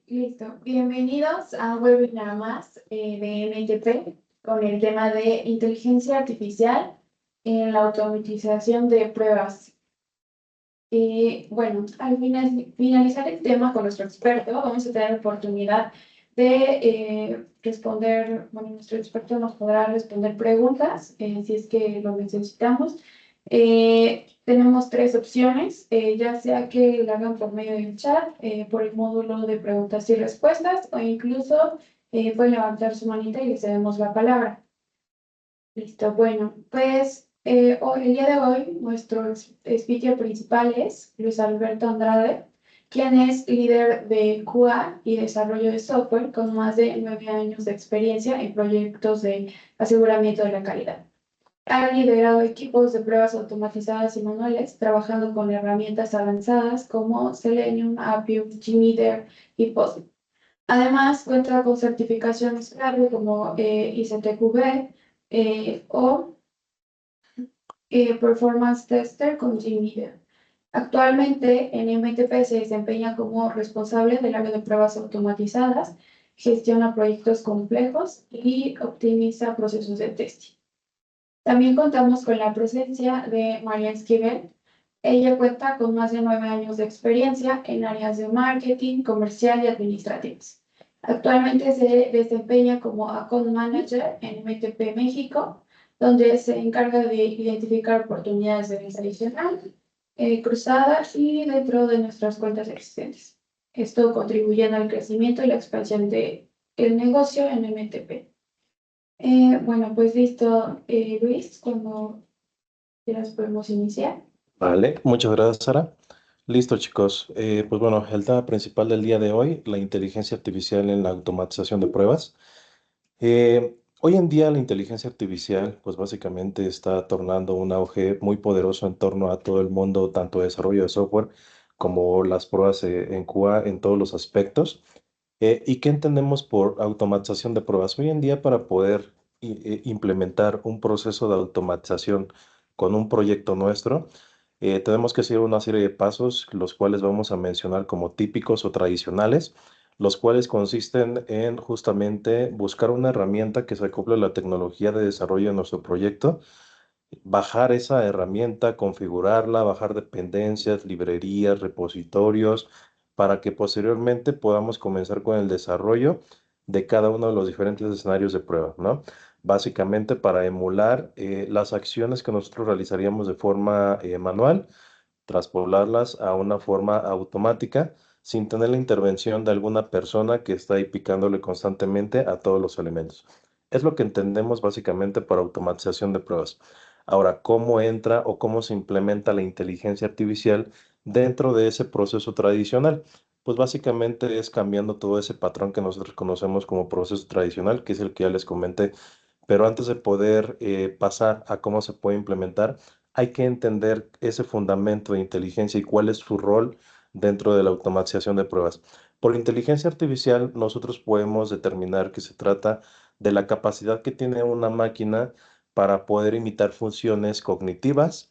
Listo. Bienvenidos a un webinar más de NTP con el tema de inteligencia artificial en la automatización de pruebas. Bueno, al finalizar el tema con nuestro experto, vamos a tener la oportunidad de responder, bueno, nuestro experto nos podrá responder preguntas si es que lo necesitamos. Tenemos tres opciones, ya sea que lo hagan por medio del chat, por el módulo de preguntas y respuestas, o incluso pueden levantar su manita y le cedemos la palabra. Listo, bueno, pues el día de hoy nuestro speaker principal es Luis Alberto Andrade, quien es líder de QA y desarrollo de software con más de 9 años de experiencia en proyectos de aseguramiento de la calidad. Ha liderado equipos de pruebas automatizadas y manuales, trabajando con herramientas avanzadas como Selenium, Appium, JMeter y POSIT. Además, cuenta con certificaciones clave como ICTQB o Performance Tester con JMeter. Actualmente, en MTP se desempeña como responsable del área de pruebas automatizadas, gestiona proyectos complejos y optimiza procesos de testing. También contamos con la presencia de María Esquivel. Ella cuenta con más de 9 años de experiencia en áreas de marketing, comercial y administrativas. Actualmente se desempeña como Account Manager en MTP México. donde se encarga de identificar oportunidades de venta adicional, cruzadas y dentro de nuestras cuentas existentes. Esto contribuyendo al crecimiento y la expansión del negocio en MTP. Bueno, pues listo, Luis, cuando quieras podemos iniciar. Vale, muchas gracias, Sara. Listo, chicos. Pues bueno, el tema principal del día de hoy, la inteligencia artificial en la automatización de pruebas. Hoy en día la inteligencia artificial, pues básicamente está tornando un auge muy poderoso en torno a todo el mundo, tanto de desarrollo de software como las pruebas en QA en todos los aspectos. ¿Y qué entendemos por automatización de pruebas? Hoy en día para poder implementar un proceso de automatización con un proyecto nuestro, tenemos que seguir una serie de pasos, los cuales vamos a mencionar como típicos o tradicionales, los cuales consisten en justamente buscar una herramienta que se acople a la tecnología de desarrollo de nuestro proyecto, bajar esa herramienta, configurarla, bajar dependencias, librerías, repositorios, para que posteriormente podamos comenzar con el desarrollo de cada uno de los diferentes escenarios de prueba, ¿no? Básicamente para emular las acciones que nosotros realizaríamos de forma manual, traspolarlas a una forma automática sin tener la intervención de alguna persona que está ahí picándole constantemente a todos los elementos. Es lo que entendemos básicamente por automatización de pruebas. Ahora, ¿cómo entra o cómo se implementa la inteligencia artificial dentro de ese proceso tradicional? Pues básicamente es cambiando todo ese patrón que nosotros conocemos como proceso tradicional, que es el que ya les comenté. Pero antes de poder pasar a cómo se puede implementar, hay que entender ese fundamento de inteligencia y cuál es su rol dentro de la automatización de pruebas. Por inteligencia artificial, nosotros podemos determinar que se trata de la capacidad que tiene una máquina para poder imitar funciones cognitivas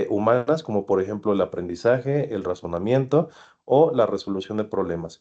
humanas, como por ejemplo el aprendizaje, el razonamiento o la resolución de problemas.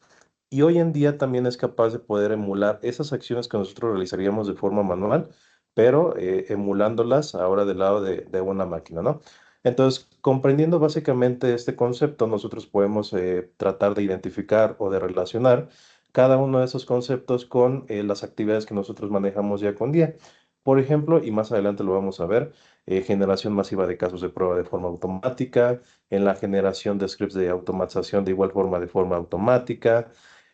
Y hoy en día también es capaz de poder emular esas acciones que nosotros realizaríamos de forma manual, pero emulándolas ahora del lado de una máquina, ¿no? Entonces, comprendiendo básicamente este concepto, nosotros podemos tratar de identificar o de relacionar cada uno de esos conceptos con las actividades que nosotros manejamos día con día. Por ejemplo, y más adelante lo vamos a ver, generación masiva de casos de prueba de forma automática, en la generación de scripts de automatización de igual forma de forma automática,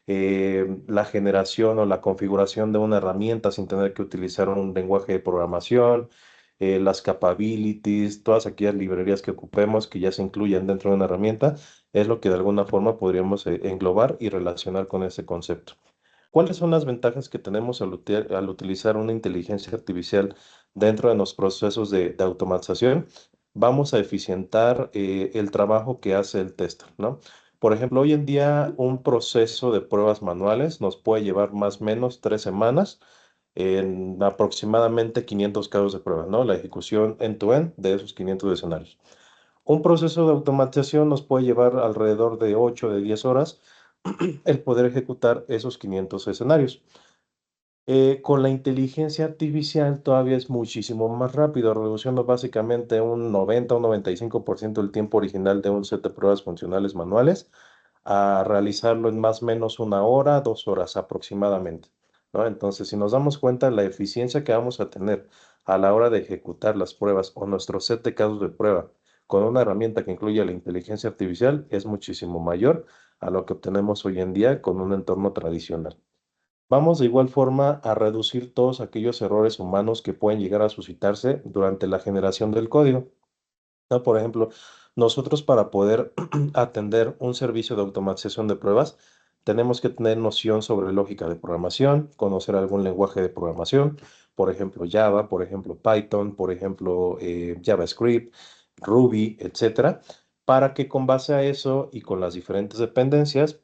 la generación o la configuración de una herramienta sin tener que utilizar un lenguaje de programación, las capabilities, todas aquellas librerías que ocupemos que ya se incluyen dentro de una herramienta, es lo que de alguna forma podríamos englobar y relacionar con ese concepto. ¿Cuáles son las ventajas que tenemos al utilizar una inteligencia artificial dentro de los procesos de automatización? Vamos a eficientar el trabajo que hace el tester, ¿no? Por ejemplo, hoy en día un proceso de pruebas manuales nos puede llevar más o menos 3 semanas en aproximadamente 500 casos de pruebas, ¿no? La ejecución end-to-end de esos 500 escenarios. Un proceso de automatización nos puede llevar alrededor de 8 de 10 horas el poder ejecutar esos 500 escenarios. Con la inteligencia artificial todavía es muchísimo más rápido, reduciendo básicamente un 90 o 95% del tiempo original de un set de pruebas funcionales manuales a realizarlo en más o menos 1 hora, 2 horas aproximadamente, ¿no? Entonces, si nos damos cuenta, la eficiencia que vamos a tener a la hora de ejecutar las pruebas o nuestro set de casos de prueba con una herramienta que incluye la inteligencia artificial es muchísimo mayor a lo que obtenemos hoy en día con un entorno tradicional. Vamos de igual forma a reducir todos aquellos errores humanos que pueden llegar a suscitarse durante la generación del código, ¿no? Por ejemplo, nosotros para poder atender un servicio de automatización de pruebas, tenemos que tener noción sobre lógica de programación, conocer algún lenguaje de programación, por ejemplo Java, por ejemplo Python, por ejemplo JavaScript, Ruby, etcétera, para que con base a eso y con las diferentes dependencias,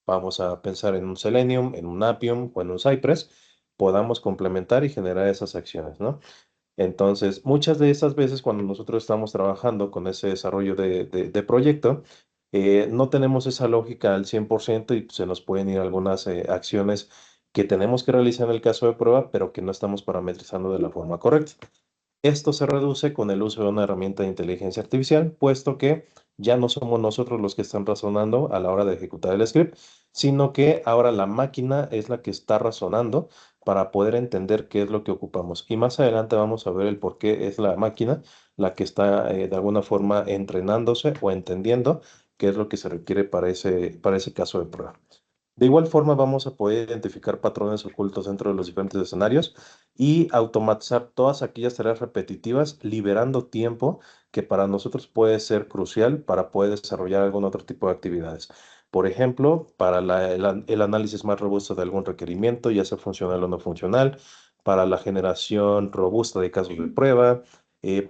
vamos a pensar en un Selenium, en un Appium o en un Cypress, podamos complementar y generar esas acciones, ¿no? Entonces, muchas de esas veces cuando nosotros estamos trabajando con ese desarrollo de proyecto, no tenemos esa lógica al 100% y se nos pueden ir algunas acciones que tenemos que realizar en el caso de prueba, pero que no estamos parametrizando de la forma correcta. Esto se reduce con el uso de una herramienta de inteligencia artificial, puesto que ya no somos nosotros los que están razonando a la hora de ejecutar el script, sino que ahora la máquina es la que está razonando para poder entender qué es lo que ocupamos. Y más adelante vamos a ver el por qué es la máquina la que está de alguna forma entrenándose o entendiendo qué es lo que se requiere para ese caso de prueba. De igual forma, vamos a poder identificar patrones ocultos dentro de los diferentes escenarios y automatizar todas aquellas tareas repetitivas, liberando tiempo que para nosotros puede ser crucial para poder desarrollar algún otro tipo de actividades. Por ejemplo, para el análisis más robusto de algún requerimiento, ya sea funcional o no funcional, para la generación robusta de casos de prueba,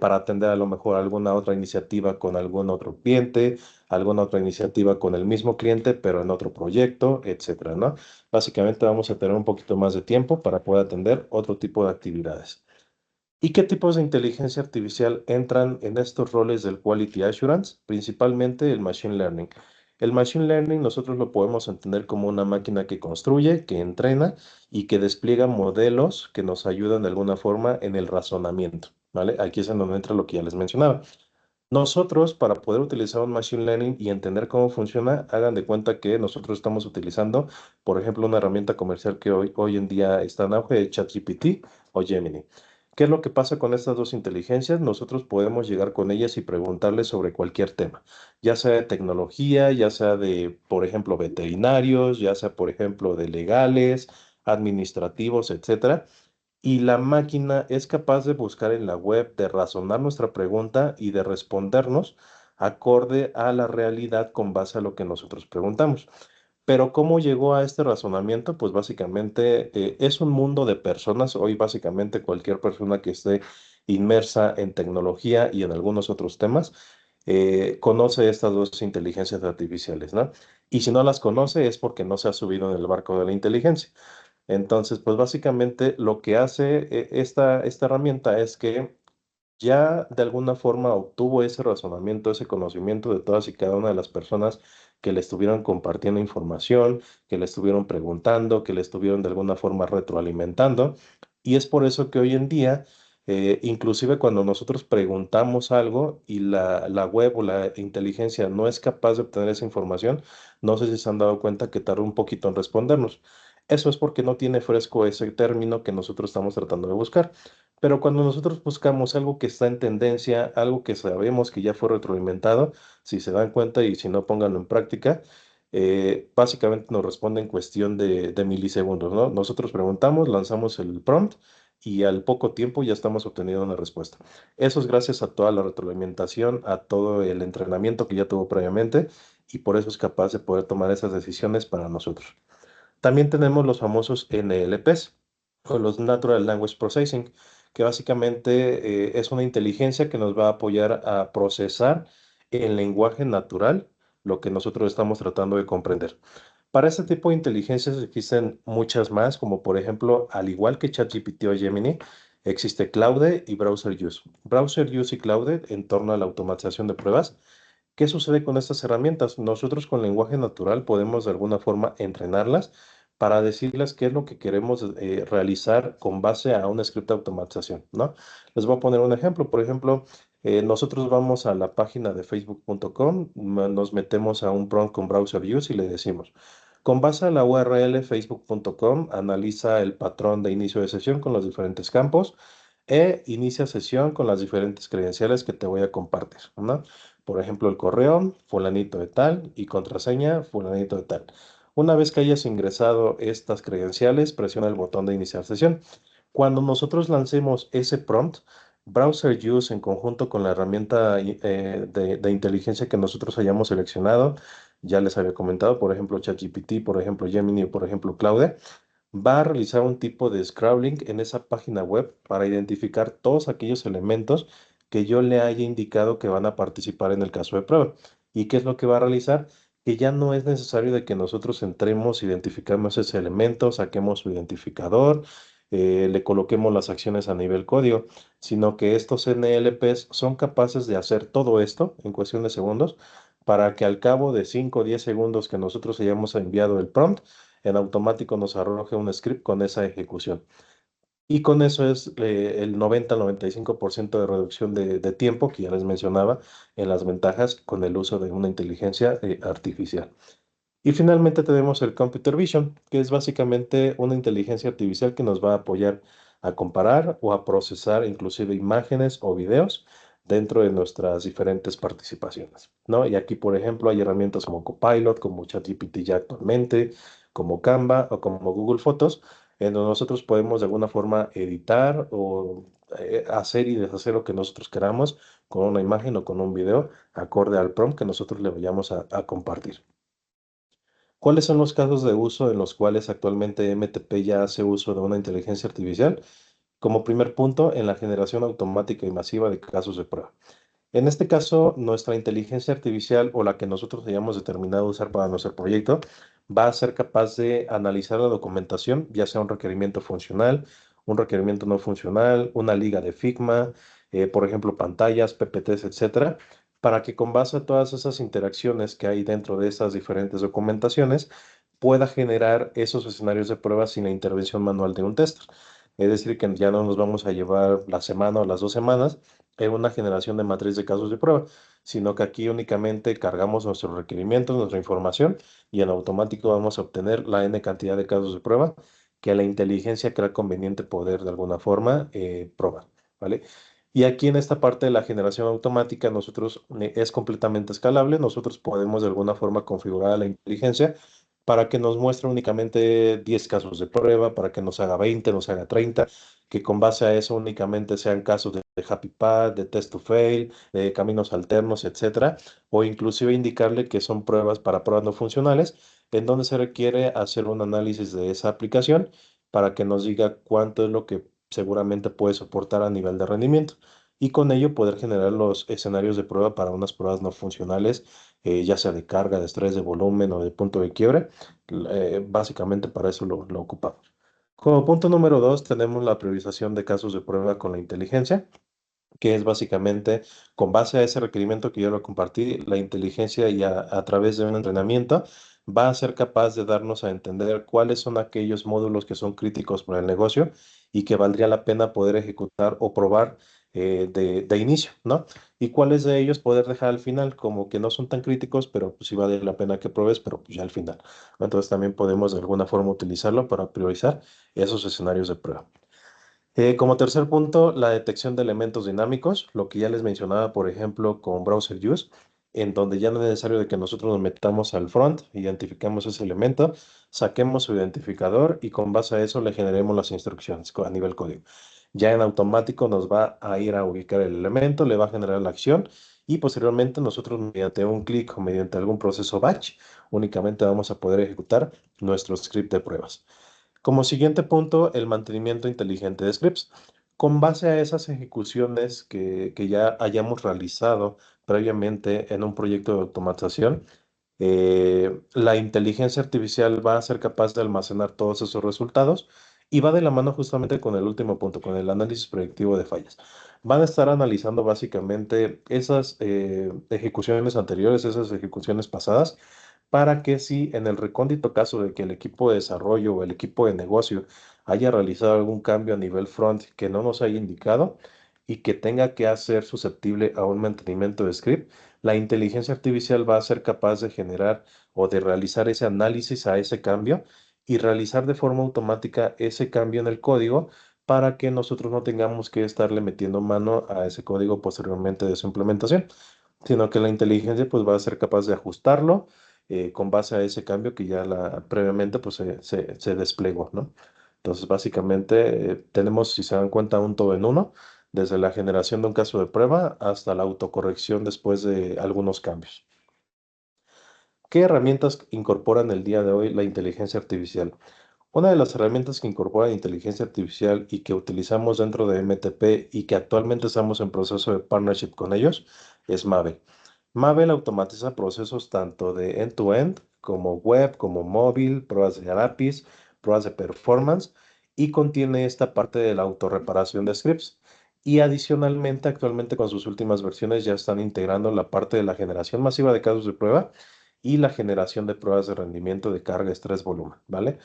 para atender a lo mejor alguna otra iniciativa con algún otro cliente, alguna otra iniciativa con el mismo cliente, pero en otro proyecto, etcétera, ¿no? Básicamente vamos a tener un poquito más de tiempo para poder atender otro tipo de actividades. ¿Y qué tipos de inteligencia artificial entran en estos roles del Quality Assurance? Principalmente el Machine Learning. El Machine Learning nosotros lo podemos entender como una máquina que construye, que entrena y que despliega modelos que nos ayudan de alguna forma en el razonamiento, ¿vale? Aquí es en donde entra lo que ya les mencionaba. Nosotros, para poder utilizar un Machine Learning y entender cómo funciona, hagan de cuenta que nosotros estamos utilizando, por ejemplo, una herramienta comercial que hoy en día está en auge, ChatGPT o Gemini. ¿Qué es lo que pasa con estas dos inteligencias? Nosotros podemos llegar con ellas y preguntarles sobre cualquier tema, ya sea de tecnología, ya sea de, por ejemplo, veterinarios, ya sea, por ejemplo, de legales, administrativos, etcétera. Y la máquina es capaz de buscar en la web, de razonar nuestra pregunta y de respondernos acorde a la realidad con base a lo que nosotros preguntamos. Pero ¿cómo llegó a este razonamiento? Pues básicamente es un mundo de personas. Hoy básicamente cualquier persona que esté inmersa en tecnología y en algunos otros temas conoce estas dos inteligencias artificiales, ¿no? Y si no las conoce es porque no se ha subido en el barco de la inteligencia. Entonces, pues básicamente lo que hace esta herramienta es que ya de alguna forma obtuvo ese razonamiento, ese conocimiento de todas y cada una de las personas que le estuvieron compartiendo información, que le estuvieron preguntando, que le estuvieron de alguna forma retroalimentando. Y es por eso que hoy en día, inclusive cuando nosotros preguntamos algo y la web o la inteligencia no es capaz de obtener esa información, no sé si se han dado cuenta que tarda un poquito en respondernos. Eso es porque no tiene fresco ese término que nosotros estamos tratando de buscar. Pero cuando nosotros buscamos algo que está en tendencia, algo que sabemos que ya fue retroalimentado, si se dan cuenta y si no, pónganlo en práctica, básicamente nos responde en cuestión de milisegundos, ¿no? Nosotros preguntamos, lanzamos el prompt y al poco tiempo ya estamos obteniendo una respuesta. Eso es gracias a toda la retroalimentación, a todo el entrenamiento que ya tuvo previamente y por eso es capaz de poder tomar esas decisiones para nosotros. También tenemos los famosos NLPs o los Natural Language Processing, que básicamente es una inteligencia que nos va a apoyar a procesar en lenguaje natural lo que nosotros estamos tratando de comprender. Para este tipo de inteligencias existen muchas más, como por ejemplo, al igual que ChatGPT o Gemini, existe Claude y Browser Use. Browser Use y Claude en torno a la automatización de pruebas. ¿Qué sucede con estas herramientas? Nosotros con lenguaje natural podemos de alguna forma entrenarlas para decirles qué es lo que queremos realizar con base a un script de automatización, ¿no? Les voy a poner un ejemplo. Por ejemplo, nosotros vamos a la página de facebook.com, nos metemos a un prompt con browser use y le decimos, con base a la URL facebook.com, analiza el patrón de inicio de sesión con los diferentes campos e inicia sesión con las diferentes credenciales que te voy a compartir, ¿no? Por ejemplo, el correo, fulanito de tal, y contraseña, fulanito de tal. Una vez que hayas ingresado estas credenciales, presiona el botón de iniciar sesión. Cuando nosotros lancemos ese prompt, Browser Use en conjunto con la herramienta de inteligencia que nosotros hayamos seleccionado, ya les había comentado, por ejemplo, ChatGPT, por ejemplo, Gemini, por ejemplo, Claude, va a realizar un tipo de scrolling en esa página web para identificar todos aquellos elementos que yo le haya indicado que van a participar en el caso de prueba. ¿Y qué es lo que va a realizar? Que ya no es necesario de que nosotros entremos, identificamos ese elemento, saquemos su identificador, le coloquemos las acciones a nivel código, sino que estos NLPs son capaces de hacer todo esto en cuestión de segundos para que al cabo de 5 o 10 segundos que nosotros hayamos enviado el prompt, en automático nos arroje un script con esa ejecución. Y con eso es el 90 al 95% de reducción de tiempo que ya les mencionaba en las ventajas con el uso de una inteligencia artificial. Y finalmente tenemos el Computer Vision, que es básicamente una inteligencia artificial que nos va a apoyar a comparar o a procesar inclusive imágenes o videos dentro de nuestras diferentes participaciones, ¿no? Y aquí, por ejemplo, hay herramientas como Copilot, como ChatGPT ya actualmente, como Canva o como Google Fotos, en donde nosotros podemos de alguna forma editar o hacer y deshacer lo que nosotros queramos con una imagen o con un video acorde al prompt que nosotros le vayamos a compartir. ¿Cuáles son los casos de uso en los cuales actualmente MTP ya hace uso de una inteligencia artificial? Como primer punto, en la generación automática y masiva de casos de prueba. En este caso, nuestra inteligencia artificial o la que nosotros hayamos determinado usar para nuestro proyecto va a ser capaz de analizar la documentación, ya sea un requerimiento funcional, un requerimiento no funcional, una liga de Figma, por ejemplo, pantallas, PPTs, etcétera, para que con base a todas esas interacciones que hay dentro de esas diferentes documentaciones, pueda generar esos escenarios de prueba sin la intervención manual de un tester. Es decir, que ya no nos vamos a llevar la semana o las 2 semanas en una generación de matriz de casos de prueba, sino que aquí únicamente cargamos nuestros requerimientos, nuestra información y en automático vamos a obtener la n cantidad de casos de prueba que la inteligencia crea conveniente poder de alguna forma probar, ¿vale? Y aquí en esta parte de la generación automática, nosotros es completamente escalable. Nosotros podemos de alguna forma configurar a la inteligencia para que nos muestre únicamente 10 casos de prueba, para que nos haga 20, nos haga 30, que con base a eso únicamente sean casos de Happy Path, de Test to Fail, de caminos alternos, etcétera, o inclusive indicarle que son pruebas para pruebas no funcionales, en donde se requiere hacer un análisis de esa aplicación para que nos diga cuánto es lo que seguramente puede soportar a nivel de rendimiento. Y con ello poder generar los escenarios de prueba para unas pruebas no funcionales, ya sea de carga, de estrés, de volumen o de punto de quiebre. Básicamente para eso lo ocupamos. Como punto número dos, tenemos la priorización de casos de prueba con la inteligencia, que es básicamente con base a ese requerimiento que yo lo compartí, la inteligencia y a través de un entrenamiento va a ser capaz de darnos a entender cuáles son aquellos módulos que son críticos para el negocio y que valdría la pena poder ejecutar o probar de inicio, ¿no? Y cuáles de ellos poder dejar al final, como que no son tan críticos, pero pues sí vale la pena que pruebes, pero pues ya al final. Entonces también podemos de alguna forma utilizarlo para priorizar esos escenarios de prueba. Como tercer punto, la detección de elementos dinámicos, lo que ya les mencionaba, por ejemplo, con Browser Use, en donde ya no es necesario de que nosotros nos metamos al front, identifiquemos ese elemento, saquemos su identificador y con base a eso le generemos las instrucciones a nivel código. Ya en automático nos va a ir a ubicar el elemento, le va a generar la acción y posteriormente nosotros mediante un clic o mediante algún proceso batch únicamente vamos a poder ejecutar nuestro script de pruebas. Como siguiente punto, el mantenimiento inteligente de scripts. Con base a esas ejecuciones que ya hayamos realizado previamente en un proyecto de automatización, la inteligencia artificial va a ser capaz de almacenar todos esos resultados y va de la mano justamente con el último punto, con el análisis predictivo de fallas. Van a estar analizando básicamente esas ejecuciones anteriores, esas ejecuciones pasadas, para que si en el recóndito caso de que el equipo de desarrollo o el equipo de negocio haya realizado algún cambio a nivel front que no nos haya indicado y que tenga que hacer susceptible a un mantenimiento de script, la inteligencia artificial va a ser capaz de generar o de realizar ese análisis a ese cambio y realizar de forma automática ese cambio en el código para que nosotros no tengamos que estarle metiendo mano a ese código posteriormente de su implementación, sino que la inteligencia pues va a ser capaz de ajustarlo con base a ese cambio que ya previamente pues se desplegó, ¿no? Entonces básicamente tenemos, si se dan cuenta, un todo en uno, desde la generación de un caso de prueba hasta la autocorrección después de algunos cambios. ¿Qué herramientas incorporan el día de hoy la inteligencia artificial? Una de las herramientas que incorpora inteligencia artificial y que utilizamos dentro de MTP y que actualmente estamos en proceso de partnership con ellos es Maven. Maven automatiza procesos tanto de end-to-end como web, como móvil, pruebas de APIs, pruebas de performance y contiene esta parte de la autorreparación de scripts. Y adicionalmente, actualmente con sus últimas versiones ya están integrando la parte de la generación masiva de casos de prueba y la generación de pruebas de rendimiento de carga, estrés, volumen, ¿vale?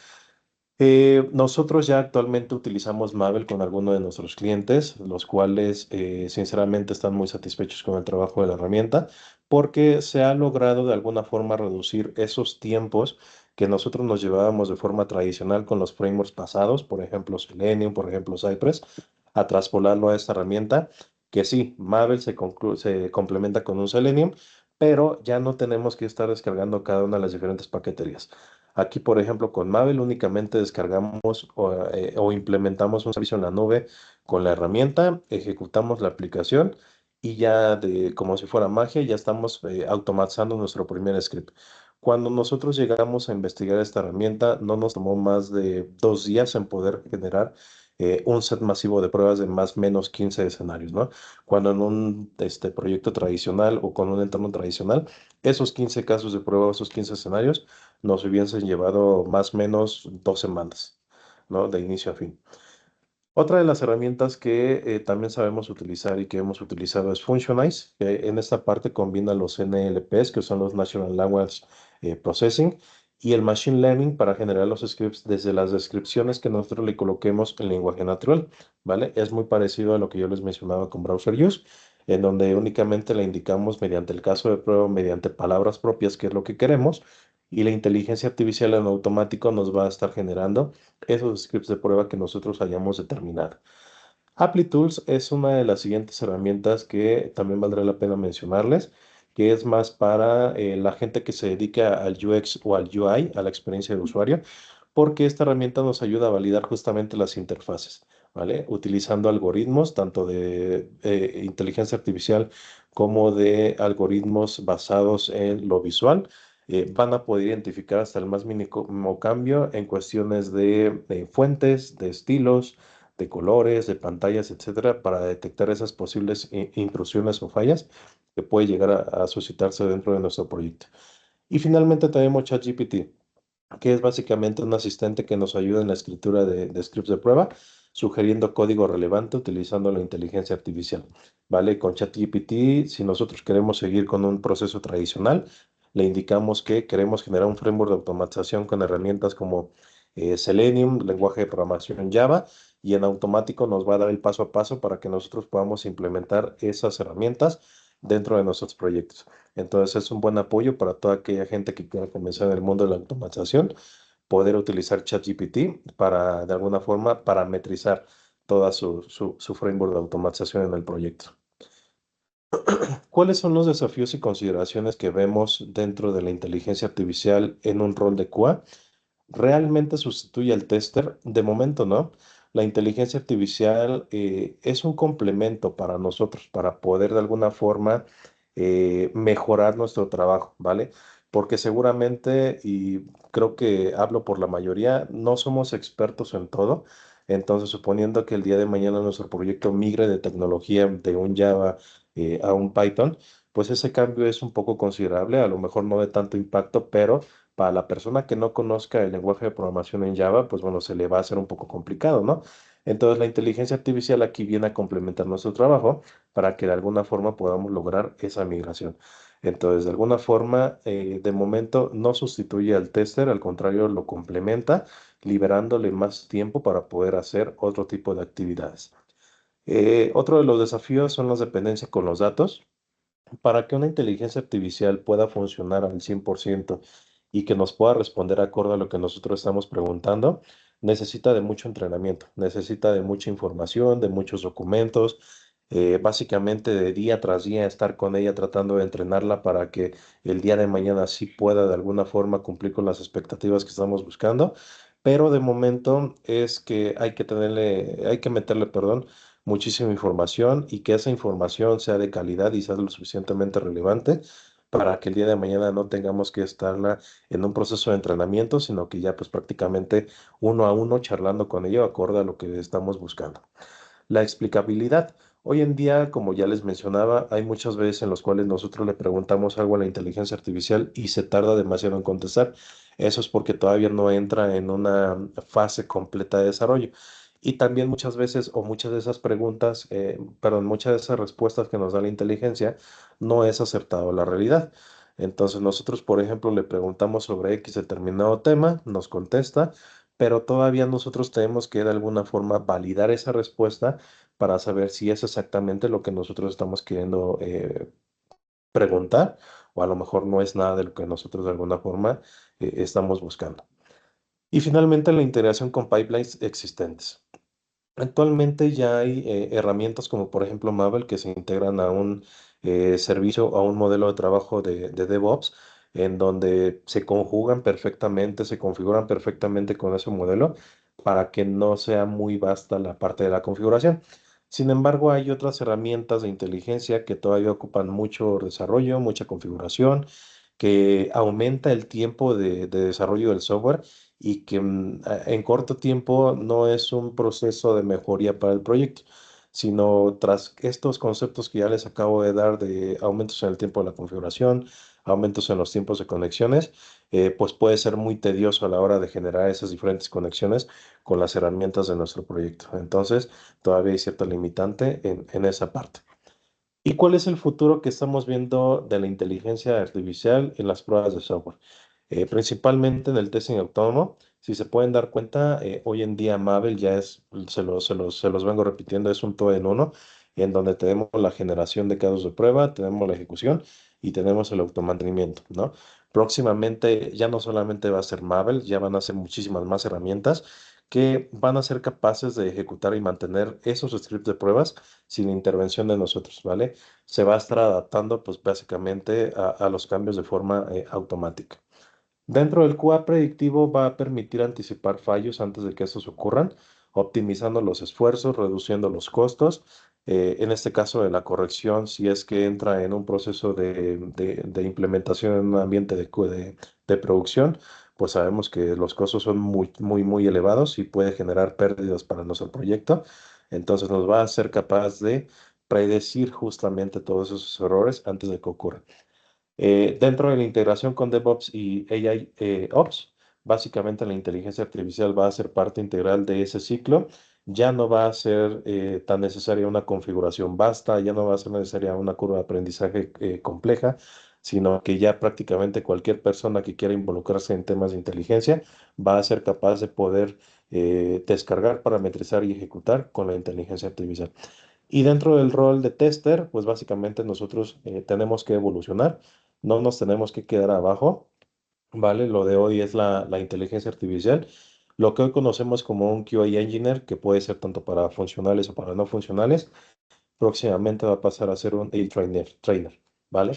Nosotros ya actualmente utilizamos Mabel con algunos de nuestros clientes, los cuales sinceramente están muy satisfechos con el trabajo de la herramienta porque se ha logrado de alguna forma reducir esos tiempos que nosotros nos llevábamos de forma tradicional con los frameworks pasados, por ejemplo Selenium, por ejemplo Cypress, a traspolarlo a esta herramienta, que sí, Mabel se complementa con un Selenium, pero ya no tenemos que estar descargando cada una de las diferentes paqueterías. Aquí, por ejemplo, con Mabel únicamente descargamos o implementamos un servicio en la nube con la herramienta, ejecutamos la aplicación y ya como si fuera magia, ya estamos automatizando nuestro primer script. Cuando nosotros llegamos a investigar esta herramienta, no nos tomó más de 2 días en poder generar un set masivo de pruebas de más o menos 15 escenarios, ¿no? Cuando en un proyecto tradicional o con un entorno tradicional, esos 15 casos de prueba, esos 15 escenarios, nos hubiesen llevado más o menos 2 semanas, ¿no? De inicio a fin. Otra de las herramientas que también sabemos utilizar y que hemos utilizado es Functionize, que en esta parte combina los NLPs, que son los Natural Language Processing, y el Machine Learning para generar los scripts desde las descripciones que nosotros le coloquemos en lenguaje natural, ¿vale? Es muy parecido a lo que yo les mencionaba con Browser Use, en donde únicamente le indicamos mediante el caso de prueba, mediante palabras propias, qué es lo que queremos, y la inteligencia artificial en automático nos va a estar generando esos scripts de prueba que nosotros hayamos determinado. ApplyTools es una de las siguientes herramientas que también valdrá la pena mencionarles, que es más para la gente que se dedica al UX o al UI, a la experiencia de usuario, porque esta herramienta nos ayuda a validar justamente las interfaces, ¿vale? Utilizando algoritmos tanto de inteligencia artificial como de algoritmos basados en lo visual. Van a poder identificar hasta el más mínimo cambio en cuestiones de fuentes, de estilos, de colores, de pantallas, etcétera, para detectar esas posibles intrusiones o fallas que puede llegar a suscitarse dentro de nuestro proyecto. Y finalmente tenemos ChatGPT, que es básicamente un asistente que nos ayuda en la escritura de scripts de prueba, sugiriendo código relevante utilizando la inteligencia artificial. ¿Vale? Con ChatGPT, si nosotros queremos seguir con un proceso tradicional, le indicamos que queremos generar un framework de automatización con herramientas como Selenium, lenguaje de programación Java, y en automático nos va a dar el paso a paso para que nosotros podamos implementar esas herramientas dentro de nuestros proyectos. Entonces es un buen apoyo para toda aquella gente que quiera comenzar en el mundo de la automatización, poder utilizar ChatGPT para, de alguna forma, parametrizar toda su framework de automatización en el proyecto. ¿Cuáles son los desafíos y consideraciones que vemos dentro de la inteligencia artificial en un rol de QA? ¿Realmente sustituye al tester? De momento, ¿no? La inteligencia artificial es un complemento para nosotros, para poder de alguna forma mejorar nuestro trabajo, ¿vale? Porque seguramente, y creo que hablo por la mayoría, no somos expertos en todo. Entonces, suponiendo que el día de mañana nuestro proyecto migre de tecnología de un Java a un Python, pues ese cambio es un poco considerable, a lo mejor no de tanto impacto, pero para la persona que no conozca el lenguaje de programación en Java, pues bueno, se le va a hacer un poco complicado, ¿no? Entonces la inteligencia artificial aquí viene a complementar nuestro trabajo para que de alguna forma podamos lograr esa migración. Entonces, de alguna forma, de momento no sustituye al tester, al contrario, lo complementa, liberándole más tiempo para poder hacer otro tipo de actividades. Otro de los desafíos son las dependencias con los datos. Para que una inteligencia artificial pueda funcionar al 100% y que nos pueda responder acorde a lo que nosotros estamos preguntando, necesita de mucho entrenamiento, necesita de mucha información, de muchos documentos, básicamente de día tras día estar con ella tratando de entrenarla para que el día de mañana sí pueda de alguna forma cumplir con las expectativas que estamos buscando. Pero de momento es que hay que meterle, perdón, muchísima información y que esa información sea de calidad y sea lo suficientemente relevante para que el día de mañana no tengamos que estarla en un proceso de entrenamiento, sino que ya pues prácticamente uno a uno charlando con ello acorde a lo que estamos buscando. La explicabilidad. Hoy en día, como ya les mencionaba, hay muchas veces en las cuales nosotros le preguntamos algo a la inteligencia artificial y se tarda demasiado en contestar. Eso es porque todavía no entra en una fase completa de desarrollo. Y también muchas veces, o muchas de esas preguntas, perdón, muchas de esas respuestas que nos da la inteligencia no es acertado a la realidad. Entonces nosotros, por ejemplo, le preguntamos sobre X determinado tema, nos contesta, pero todavía nosotros tenemos que de alguna forma validar esa respuesta para saber si es exactamente lo que nosotros estamos queriendo preguntar, o a lo mejor no es nada de lo que nosotros de alguna forma estamos buscando. Y finalmente la integración con pipelines existentes. Actualmente ya hay herramientas como por ejemplo Mavel que se integran a un servicio, a un modelo de trabajo de DevOps, en donde se conjugan perfectamente, se configuran perfectamente con ese modelo para que no sea muy vasta la parte de la configuración. Sin embargo, hay otras herramientas de inteligencia que todavía ocupan mucho desarrollo, mucha configuración, que aumenta el tiempo de desarrollo del software y que en corto tiempo no es un proceso de mejoría para el proyecto, sino tras estos conceptos que ya les acabo de dar de aumentos en el tiempo de la configuración, aumentos en los tiempos de conexiones, pues puede ser muy tedioso a la hora de generar esas diferentes conexiones con las herramientas de nuestro proyecto. Entonces, todavía hay cierta limitante en esa parte. ¿Y cuál es el futuro que estamos viendo de la inteligencia artificial en las pruebas de software? Principalmente en el testing autónomo. Si se pueden dar cuenta, hoy en día Mabel ya es, se los vengo repitiendo, es un todo en uno, en donde tenemos la generación de casos de prueba, tenemos la ejecución y tenemos el automantenimiento, ¿no? Próximamente ya no solamente va a ser Mabel, ya van a ser muchísimas más herramientas que van a ser capaces de ejecutar y mantener esos scripts de pruebas sin intervención de nosotros, ¿vale? Se va a estar adaptando, pues básicamente a los cambios de forma automática. Dentro del QA predictivo va a permitir anticipar fallos antes de que estos ocurran, optimizando los esfuerzos, reduciendo los costos. En este caso de la corrección, si es que entra en un proceso de implementación en un ambiente de producción, pues sabemos que los costos son muy, muy, muy elevados y puede generar pérdidas para nuestro proyecto. Entonces nos va a ser capaz de predecir justamente todos esos errores antes de que ocurran. Dentro de la integración con DevOps y AI Ops, básicamente la inteligencia artificial va a ser parte integral de ese ciclo. Ya no va a ser tan necesaria una configuración vasta, ya no va a ser necesaria una curva de aprendizaje compleja, sino que ya prácticamente cualquier persona que quiera involucrarse en temas de inteligencia va a ser capaz de poder descargar, parametrizar y ejecutar con la inteligencia artificial. Y dentro del rol de tester, pues básicamente nosotros tenemos que evolucionar, no nos tenemos que quedar abajo, ¿vale? Lo de hoy es la inteligencia artificial, lo que hoy conocemos como un QA engineer, que puede ser tanto para funcionales o para no funcionales, próximamente va a pasar a ser un trainer, ¿vale?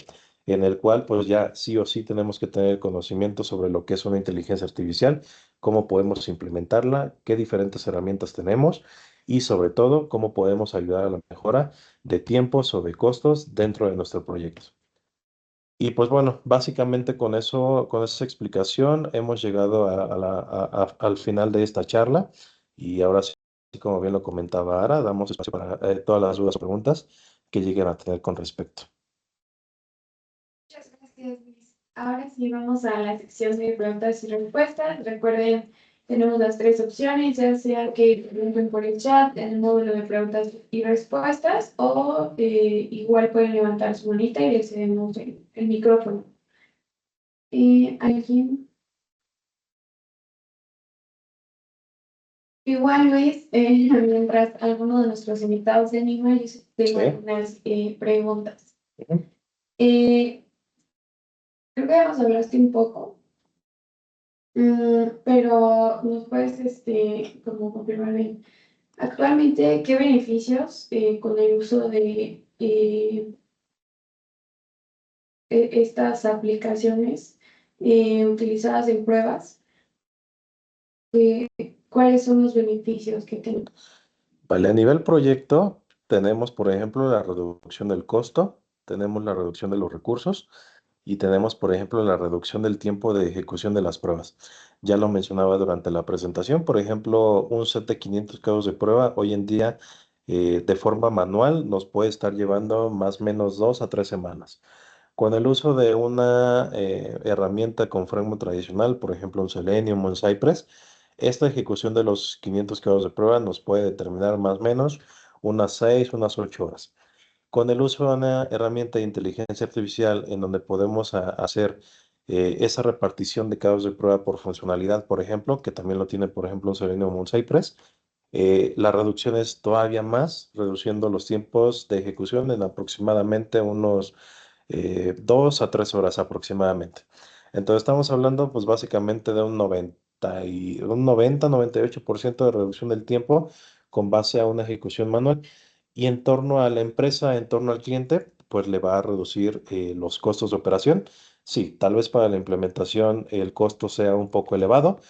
En el cual pues ya sí o sí tenemos que tener conocimiento sobre lo que es una inteligencia artificial, cómo podemos implementarla, qué diferentes herramientas tenemos y sobre todo cómo podemos ayudar a la mejora de tiempos o de costos dentro de nuestro proyecto. Y pues bueno, básicamente con eso, con esa explicación hemos llegado al final de esta charla y ahora sí, como bien lo comentaba Ara, damos espacio para todas las dudas o preguntas que lleguen a tener con respecto. Muchas gracias, Luis. Ahora sí vamos a la sección de preguntas y respuestas. Recuerden, tenemos las tres opciones, ya sea que pregunten por el chat, en el módulo de preguntas y respuestas, o igual pueden levantar su manita y les cedemos el micrófono. ¿Alguien? Igual, Luis, mientras alguno de nuestros invitados de anima, yo tengo Sí. algunas preguntas. Ujú. Creo que ya nos hablaste un poco. Pero nos puedes, como confirmar bien. Actualmente, ¿qué beneficios con el uso de estas aplicaciones utilizadas en pruebas? ¿Cuáles son los beneficios que tenemos? Vale, a nivel proyecto tenemos, por ejemplo, la reducción del costo, tenemos la reducción de los recursos y tenemos, por ejemplo, la reducción del tiempo de ejecución de las pruebas. Ya lo mencionaba durante la presentación, por ejemplo, un set de 500 casos de prueba hoy en día de forma manual nos puede estar llevando más o menos 2 a 3 semanas. Con el uso de una herramienta con framework tradicional, por ejemplo, un Selenium o un Cypress, esta ejecución de los 500 casos de prueba nos puede determinar más o menos unas 6, unas 8 horas. Con el uso de una herramienta de inteligencia artificial en donde podemos hacer esa repartición de casos de prueba por funcionalidad, por ejemplo, que también lo tiene, por ejemplo, un Selenium o un Cypress, la reducción es todavía más, reduciendo los tiempos de ejecución en aproximadamente unos 2 a 3 horas aproximadamente. Entonces estamos hablando pues básicamente de un 98% de reducción del tiempo con base a una ejecución manual. Y en torno a la empresa, en torno al cliente, pues le va a reducir los costos de operación. Sí, tal vez para la implementación el costo sea un poco elevado,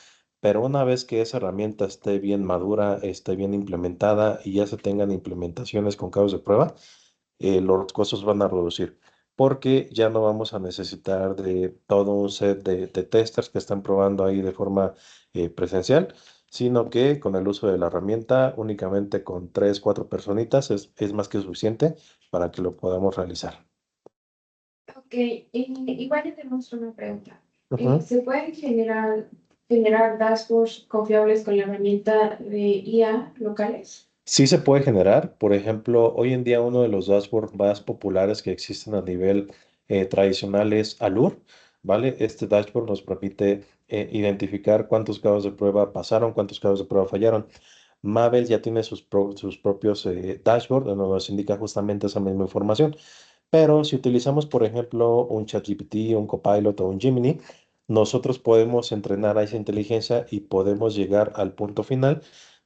pero una vez que esa herramienta esté bien madura, esté bien implementada y ya se tengan implementaciones con casos de prueba, los costos van a reducir, porque ya no vamos a necesitar de todo un set de testers que están probando ahí de forma presencial, sino que con el uso de la herramienta, únicamente con 3, 4 personitas, es más que suficiente para que lo podamos realizar. Ok, igual ya tenemos una pregunta. Ujú. ¿Se pueden generar dashboards confiables con la herramienta de IA locales? Sí se puede generar, por ejemplo, hoy en día uno de los dashboards más populares que existen a nivel tradicional es Allure, ¿vale? Este dashboard nos permite identificar cuántos casos de prueba pasaron, cuántos casos de prueba fallaron. Mabel ya tiene sus propios dashboards donde nos indica justamente esa misma información. Pero si utilizamos, por ejemplo, un ChatGPT, un Copilot o un Gemini, nosotros podemos entrenar a esa inteligencia y podemos llegar al punto final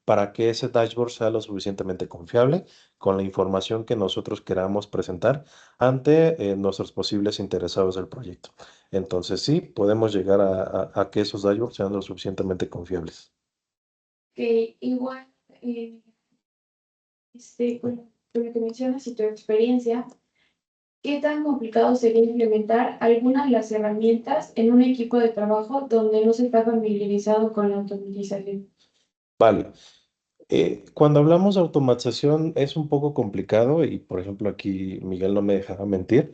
para que ese dashboard sea lo suficientemente confiable con la información que nosotros queramos presentar ante nuestros posibles interesados del proyecto. Entonces, sí, podemos llegar a que esos dashboards sean lo suficientemente confiables. Que igual, con lo que mencionas y tu experiencia, ¿qué tan complicado sería implementar alguna de las herramientas en un equipo de trabajo donde no se está familiarizado con la automatización? Vale. Cuando hablamos de automatización es un poco complicado y, por ejemplo, aquí Miguel no me dejará mentir.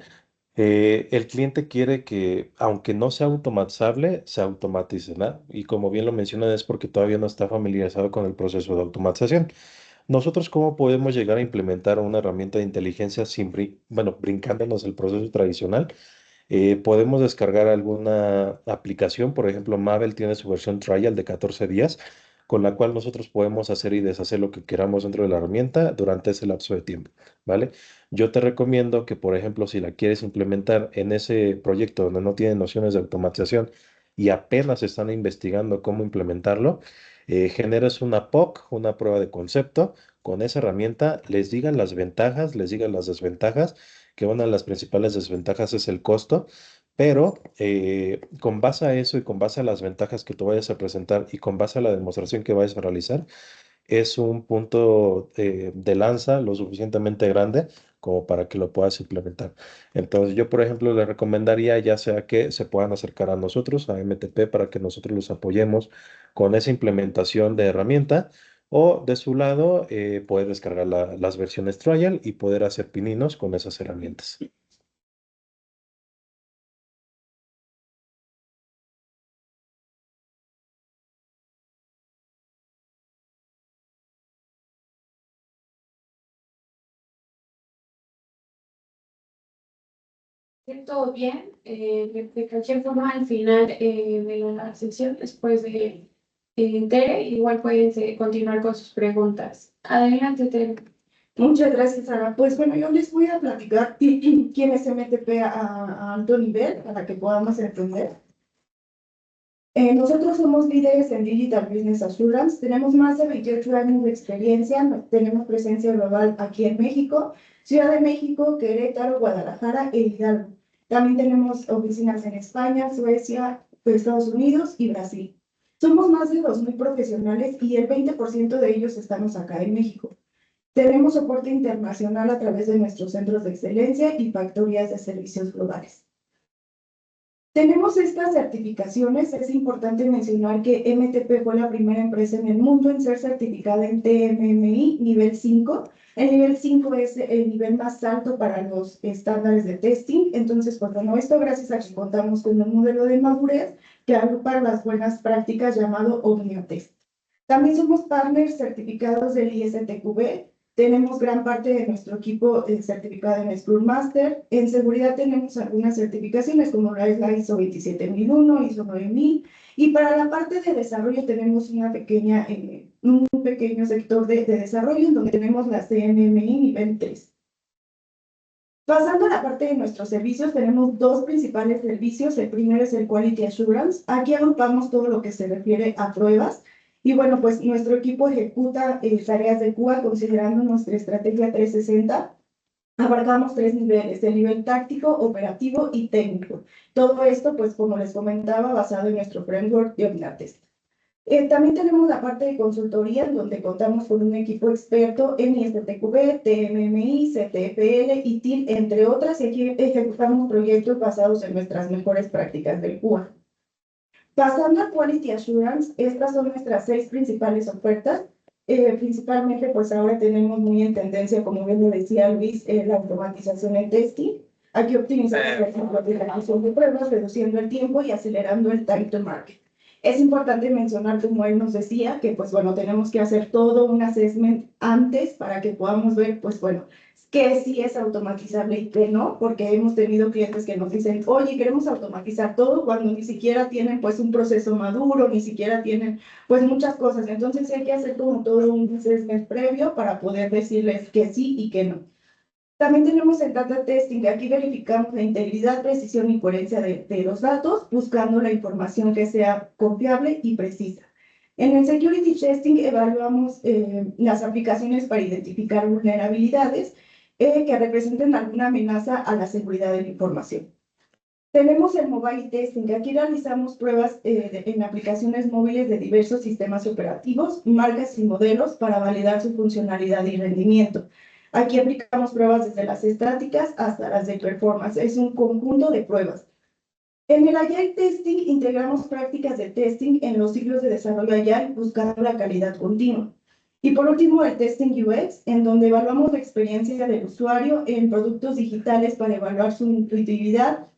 El cliente quiere que, aunque no sea automatizable, se automatice, ¿no? Y como bien lo mencionan, es porque todavía no está familiarizado con el proceso de automatización. Nosotros, ¿cómo podemos llegar a implementar una herramienta de inteligencia sin, bueno, brincándonos el proceso tradicional? Podemos descargar alguna aplicación, por ejemplo, Mabel tiene su versión trial de 14 días, con la cual nosotros podemos hacer y deshacer lo que queramos dentro de la herramienta durante ese lapso de tiempo, ¿vale? Yo te recomiendo que, por ejemplo, si la quieres implementar en ese proyecto donde no tienen nociones de automatización y apenas están investigando cómo implementarlo, generes una POC, una prueba de concepto, con esa herramienta, les digan las ventajas, les digan las desventajas, que una de las principales desventajas es el costo, pero con base a eso y con base a las ventajas que tú vayas a presentar y con base a la demostración que vayas a realizar, es un punto de lanza lo suficientemente grande como para que lo puedas implementar. Entonces, yo, por ejemplo, le recomendaría ya sea que se puedan acercar a nosotros, a MTP, para que nosotros los apoyemos con esa implementación de herramienta. O de su lado, puede descargar las versiones trial y poder hacer pininos con esas herramientas. Todo bien. De cualquier forma, al final de la sesión, después de Tere, igual pueden continuar con sus preguntas. Adelante, Tere. Muchas gracias, Ana. Pues bueno, yo les voy a platicar quién es MTP a alto nivel para que podamos entender. Nosotros somos líderes en Digital Business Assurance. Tenemos más de 28 años de experiencia. Tenemos presencia global aquí en México, Ciudad de México, Querétaro, Guadalajara e Hidalgo. También tenemos oficinas en España, Suecia, Estados Unidos y Brasil. Somos más de 2,000 profesionales y el 20% de ellos estamos acá en México. Tenemos soporte internacional a través de nuestros centros de excelencia y factorías de servicios globales. Tenemos estas certificaciones. Es importante mencionar que MTP fue la primera empresa en el mundo en ser certificada en TMMI nivel 5. El nivel 5 es el nivel más alto para los estándares de testing. Entonces, pues bueno, esto gracias a que contamos con un modelo de madurez que agrupa las buenas prácticas llamado OmnioTest. También somos partners certificados del ISTQB. Tenemos gran parte de nuestro equipo certificado en Scrum Master. En seguridad tenemos algunas certificaciones como la ISO 27001, ISO 9000. Y para la parte de desarrollo tenemos un pequeño sector de desarrollo en donde tenemos la CNMI nivel 3. Pasando a la parte de nuestros servicios, tenemos dos principales servicios. El primero es el Quality Assurance. Aquí agrupamos todo lo que se refiere a pruebas. Y bueno, pues nuestro equipo ejecuta tareas de QA considerando nuestra estrategia 360. Abarcamos tres niveles: el nivel táctico, operativo y técnico. Todo esto, pues como les comentaba, basado en nuestro framework de Omnatest. También tenemos la parte de consultoría, en donde contamos con un equipo experto en ISTQB, TMMI, CTFL y TIL, entre otras, y aquí ejecutamos proyectos basados en nuestras mejores prácticas del QA. Pasando a Quality Assurance, estas son nuestras 6 principales ofertas. Principalmente, pues ahora tenemos muy en tendencia, como bien lo decía Luis, la automatización en testing. Aquí optimizamos, por ejemplo, la ejecución de pruebas, reduciendo el tiempo y acelerando el time to market. Es importante mencionar, como él nos decía, que pues bueno, tenemos que hacer todo un assessment antes para que podamos ver, pues bueno, qué sí es automatizable y qué no, porque hemos tenido clientes que nos dicen, oye, queremos automatizar todo, cuando ni siquiera tienen pues un proceso maduro, ni siquiera tienen pues muchas cosas. Entonces hay que hacer como todo un assessment previo para poder decirles que sí y que no. También tenemos el data testing. Aquí verificamos la integridad, precisión y coherencia de los datos, buscando la información que sea confiable y precisa. En el security testing evaluamos las aplicaciones para identificar vulnerabilidades que representen alguna amenaza a la seguridad de la información. Tenemos el mobile testing. Aquí realizamos pruebas en aplicaciones móviles de diversos sistemas operativos, marcas y modelos para validar su funcionalidad y rendimiento. Aquí aplicamos pruebas desde las estáticas hasta las de performance. Es un conjunto de pruebas. En el Agile Testing integramos prácticas de testing en los ciclos de desarrollo Agile buscando la calidad continua. Y por último, el Testing UX, en donde evaluamos la experiencia del usuario en productos digitales para evaluar su intuitividad,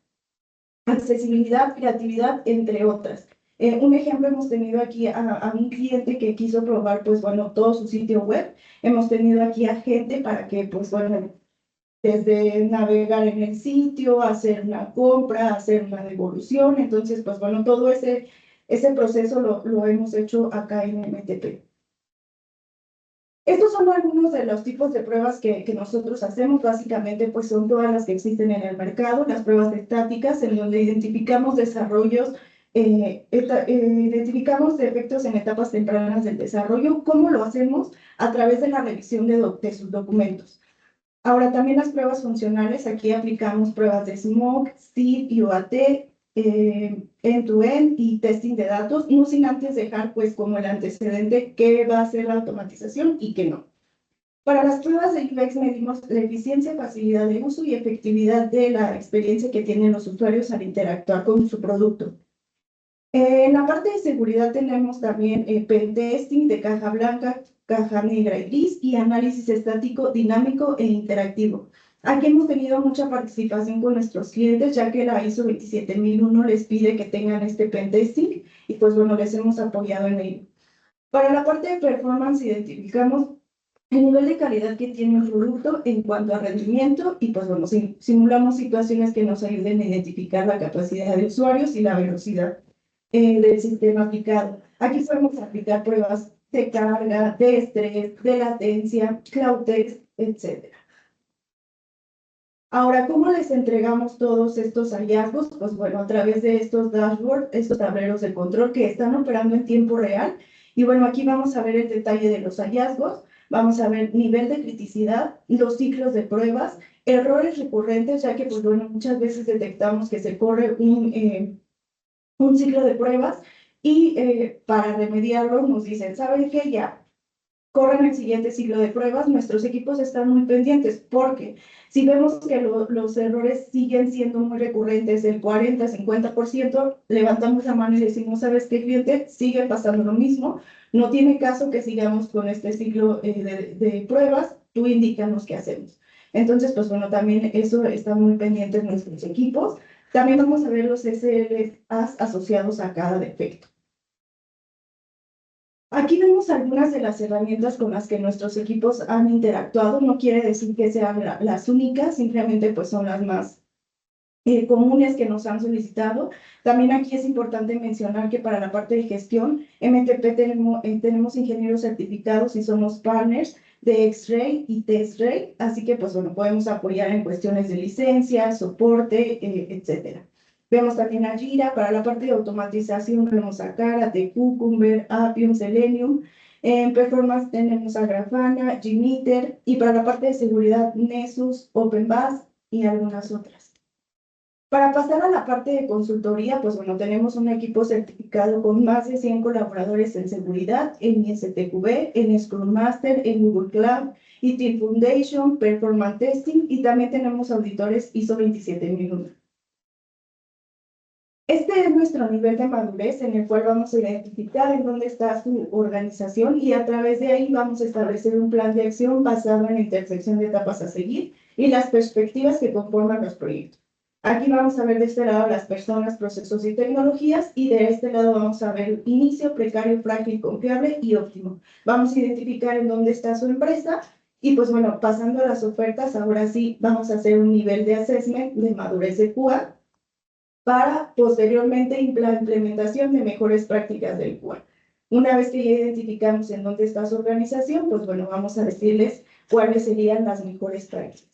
accesibilidad, creatividad, entre otras. Un ejemplo, hemos tenido aquí a un cliente que quiso probar, pues bueno, todo su sitio web. Hemos tenido aquí a gente para que, pues bueno, desde navegar en el sitio, hacer una compra, hacer una devolución. Entonces, pues bueno, todo ese proceso lo hemos hecho acá en MTP. Estos son algunos de los tipos de pruebas que nosotros hacemos. Básicamente, pues son todas las que existen en el mercado, las pruebas estáticas, en donde identificamos desarrollos, identificamos defectos en etapas tempranas del desarrollo. ¿Cómo lo hacemos? A través de la revisión de sus documentos. Ahora, también las pruebas funcionales. Aquí aplicamos pruebas de SMOC, SID, UAT, end-to-end y testing de datos, no sin antes dejar pues como el antecedente qué va a ser la automatización y qué no. Para las pruebas de UX medimos la eficiencia, facilidad de uso y efectividad de la experiencia que tienen los usuarios al interactuar con su producto. En la parte de seguridad tenemos también pen testing de caja blanca, caja negra y gris y análisis estático, dinámico e interactivo. Aquí hemos tenido mucha participación con nuestros clientes, ya que la ISO 27001 les pide que tengan este pen testing y pues bueno, les hemos apoyado en ello. Para la parte de performance identificamos el nivel de calidad que tiene un producto en cuanto a rendimiento y pues bueno, simulamos situaciones que nos ayuden a identificar la capacidad de usuarios y la velocidad del sistema aplicado. Aquí podemos aplicar pruebas de carga, de estrés, de latencia, cloud test, etc. Ahora, ¿cómo les entregamos todos estos hallazgos? Pues bueno, a través de estos dashboards, estos tableros de control que están operando en tiempo real. Y bueno, aquí vamos a ver el detalle de los hallazgos, vamos a ver nivel de criticidad, los ciclos de pruebas, errores recurrentes, ya que pues bueno, muchas veces detectamos que se corre un ciclo de pruebas y para remediarlo nos dicen, ¿saben qué? Ya, corren el siguiente ciclo de pruebas. Nuestros equipos están muy pendientes porque si vemos que los errores siguen siendo muy recurrentes, el 40-50%, levantamos la mano y decimos, ¿sabes qué, cliente? Sigue pasando lo mismo, no tiene caso que sigamos con este ciclo de pruebas, tú indícanos qué hacemos. Entonces, pues bueno, también eso está muy pendiente en nuestros equipos. También vamos a ver los SLAs asociados a cada defecto. Aquí vemos algunas de las herramientas con las que nuestros equipos han interactuado. No quiere decir que sean las únicas, simplemente pues son las más comunes que nos han solicitado. También aquí es importante mencionar que para la parte de gestión, MTP tenemos ingenieros certificados y somos partners de X-Ray y Test-Ray, así que pues bueno, podemos apoyar en cuestiones de licencia, soporte, etcétera. Vemos también a Jira, para la parte de automatización vemos a Karate, Cucumber, Appium, Selenium. En performance tenemos a Grafana, Gmeter y para la parte de seguridad Nessus, OpenBus y algunas otras. Para pasar a la parte de consultoría, pues bueno, tenemos un equipo certificado con más de 100 colaboradores en seguridad, en ISTQB, en Scrum Master, en Google Cloud, IT Foundation, Performance Testing y también tenemos auditores ISO 27001. Este es nuestro nivel de madurez en el cual vamos a identificar en dónde está su organización y a través de ahí vamos a establecer un plan de acción basado en la intersección de etapas a seguir y las perspectivas que conforman los proyectos. Aquí vamos a ver de este lado las personas, procesos y tecnologías y de este lado vamos a ver inicio, precario, frágil, confiable y óptimo. Vamos a identificar en dónde está su empresa y pues bueno, pasando a las ofertas, ahora sí vamos a hacer un nivel de assessment de madurez de QA para posteriormente la implementación de mejores prácticas del QA. Una vez que ya identificamos en dónde está su organización, pues bueno, vamos a decirles cuáles serían las mejores prácticas.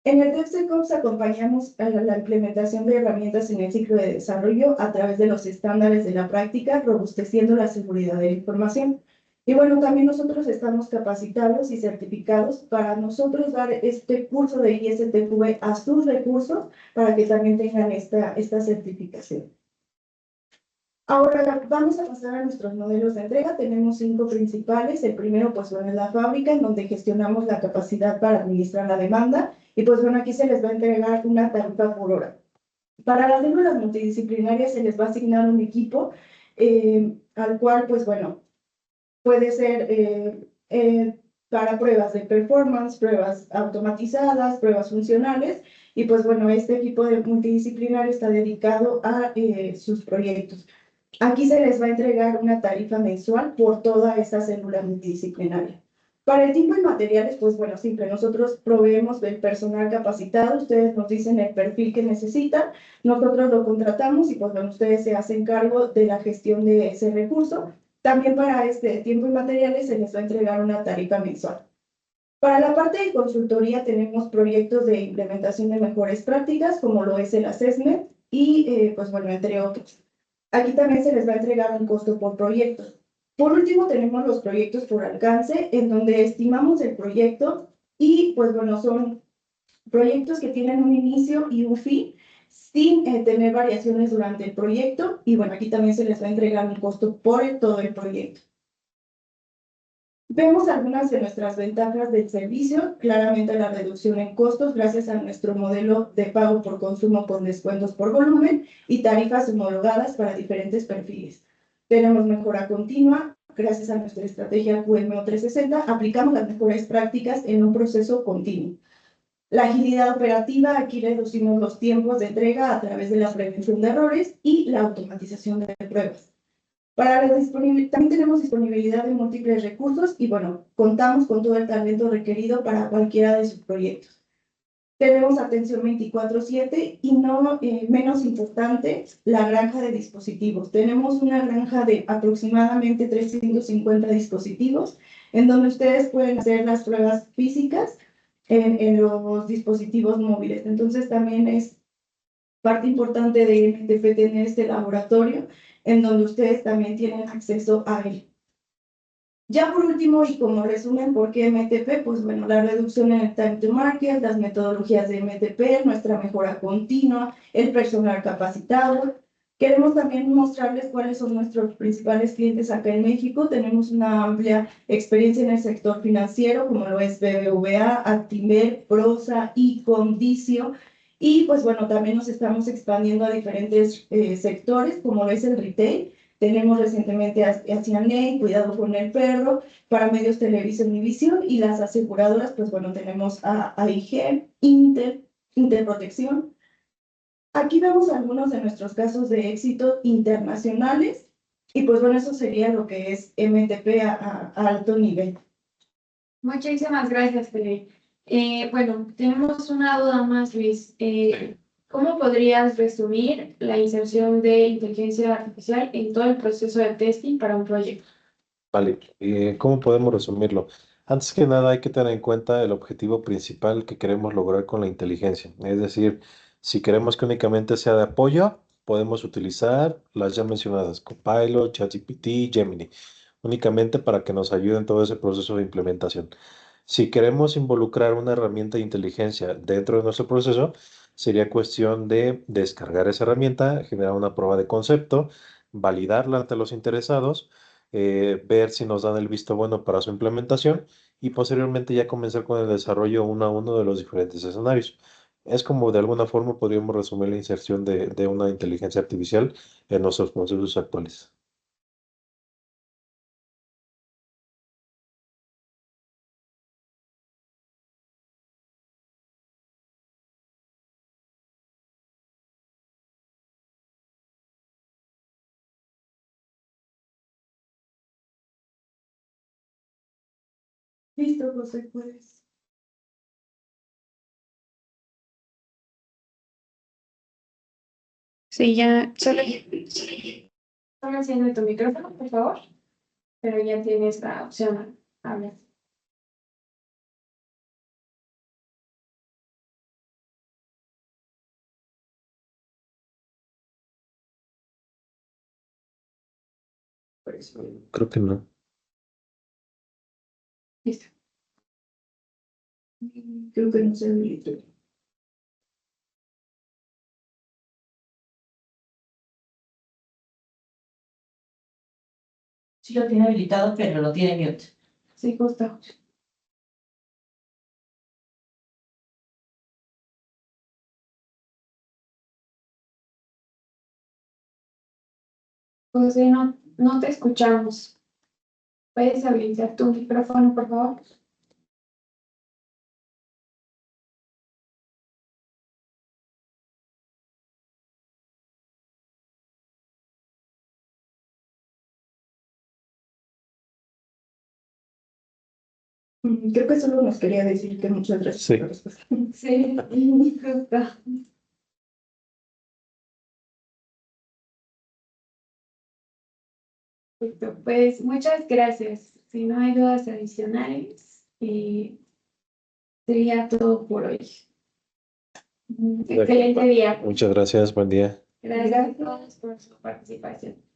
En el DevSecOps acompañamos a la implementación de herramientas en el ciclo de desarrollo a través de los estándares de la práctica, robusteciendo la seguridad de la información. Y bueno, también nosotros estamos capacitados y certificados para nosotros dar este curso de ISTQB a sus recursos para que también tengan esta certificación. Ahora vamos a pasar a nuestros modelos de entrega. Tenemos 5 principales. El primero, pues bueno, es la fábrica, en donde gestionamos la capacidad para administrar la demanda. Y pues bueno, aquí se les va a entregar una tarifa por hora. Para las células multidisciplinarias se les va a asignar un equipo al cual, pues bueno, puede ser para pruebas de performance, pruebas automatizadas, pruebas funcionales. Y pues bueno, este equipo de multidisciplinario está dedicado a sus proyectos. Aquí se les va a entregar una tarifa mensual por toda esta célula multidisciplinaria. Para el tiempo y materiales, pues bueno, simple, nosotros proveemos del personal capacitado, ustedes nos dicen el perfil que necesitan, nosotros lo contratamos y pues bueno, ustedes se hacen cargo de la gestión de ese recurso. También para este tiempo y materiales se les va a entregar una tarifa mensual. Para la parte de consultoría tenemos proyectos de implementación de mejores prácticas, como lo es el assessment y pues bueno, entre otros. Aquí también se les va a entregar un costo por proyecto. Por último, tenemos los proyectos por alcance, en donde estimamos el proyecto y, pues bueno, son proyectos que tienen un inicio y un fin, sin tener variaciones durante el proyecto. Y bueno, aquí también se les va a entregar un costo por todo el proyecto. Vemos algunas de nuestras ventajas del servicio, claramente la reducción en costos gracias a nuestro modelo de pago por consumo con descuentos por volumen y tarifas homologadas para diferentes perfiles. Tenemos mejora continua, gracias a nuestra estrategia QMO 360, aplicamos las mejores prácticas en un proceso continuo. La agilidad operativa, aquí reducimos los tiempos de entrega a través de la prevención de errores y la automatización de pruebas. También tenemos disponibilidad de múltiples recursos y bueno, contamos con todo el talento requerido para cualquiera de sus proyectos. Tenemos atención 24/7 y no menos importante, la granja de dispositivos. Tenemos una granja de aproximadamente 350 dispositivos en donde ustedes pueden hacer las pruebas físicas en los dispositivos móviles. Entonces también es parte importante de MTP tener este laboratorio en donde ustedes también tienen acceso a él. Ya por último, y como resumen, ¿por qué MTP? Pues bueno, la reducción en el time to market, las metodologías de MTP, nuestra mejora continua, el personal capacitado. Queremos también mostrarles cuáles son nuestros principales clientes acá en México. Tenemos una amplia experiencia en el sector financiero, como lo es BBVA, Actinver, Prosa, Icom, Dicio. Y pues bueno, también nos estamos expandiendo a diferentes sectores, como lo es el retail. Tenemos recientemente a Cianey, Cuidado con el Perro, para medios Televisión y Visión, y las aseguradoras, pues bueno, tenemos a AIG, Interprotección. Aquí vemos algunos de nuestros casos de éxito internacionales. Y pues bueno, eso sería lo que es MTP a alto nivel. Muchísimas gracias, Fede. Bueno, tenemos una duda más, Luis. ¿Cómo podrías resumir la inserción de inteligencia artificial en todo el proceso de testing para un proyecto? Vale, ¿cómo podemos resumirlo? Antes que nada hay que tener en cuenta el objetivo principal que queremos lograr con la inteligencia. Es decir, si queremos que únicamente sea de apoyo, podemos utilizar las ya mencionadas, Copilot, ChatGPT, Gemini, únicamente para que nos ayuden en todo ese proceso de implementación. Si queremos involucrar una herramienta de inteligencia dentro de nuestro proceso, sería cuestión de descargar esa herramienta, generar una prueba de concepto, validarla ante los interesados, ver si nos dan el visto bueno para su implementación y posteriormente ya comenzar con el desarrollo uno a uno de los diferentes escenarios. Es como de alguna forma podríamos resumir la inserción de una inteligencia artificial en nuestros procesos actuales. Listo, José, puedes. Sí, ya, solo enciende tu micrófono, por favor, pero ya tienes la opción a hablar. Creo que no. Listo. Creo que no se habilitó. Sí lo tiene habilitado, pero lo tiene mute. Sí, justo. José, no te escuchamos. ¿Puedes habilitar tu micrófono, por favor? Creo que solo nos quería decir que muchas gracias Sí. por la respuesta. Sí, justo. Perfecto, pues muchas gracias. Si no hay dudas adicionales, sería todo por hoy. Excelente día. Muchas gracias, buen día. Gracias a todos por su participación.